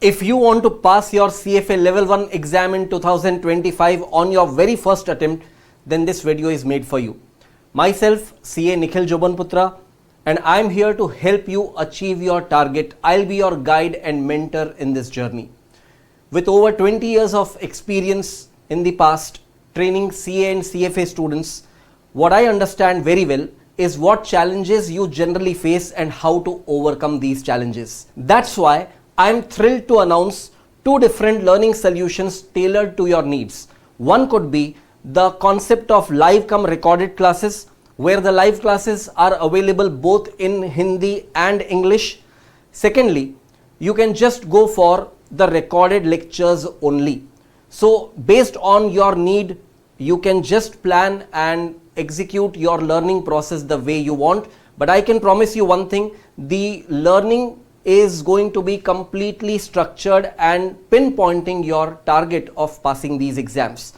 If you want to pass your CFA Level 1 exam in 2025 on your very first attempt, then this video is made for you. Myself, CA NIKHIL JOBANPUTRA, and I'm here to help you achieve your target. I'll be your guide and mentor in this journey. With over 20 years of experience in the past training CA and CFA students, what I understand very well is what challenges you generally face and how to overcome these challenges. That's why I'm thrilled to announce two different learning solutions tailored to your needs. One could be the concept of live cum recorded classes, where the live classes are available both in Hindi and English. Secondly, you can just go for the recorded lectures only. So based on your need, you can just plan and execute your learning process the way you want. But I can promise you one thing, the learning is going to be completely structured and pinpointing your target of passing these exams.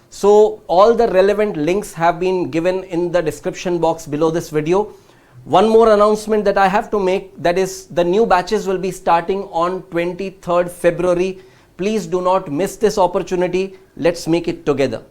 So all the relevant links have been given in the description box below this video. One more announcement that I have to make, that is the new batches will be starting on 23rd February. Please do not miss this opportunity. Let's make it together.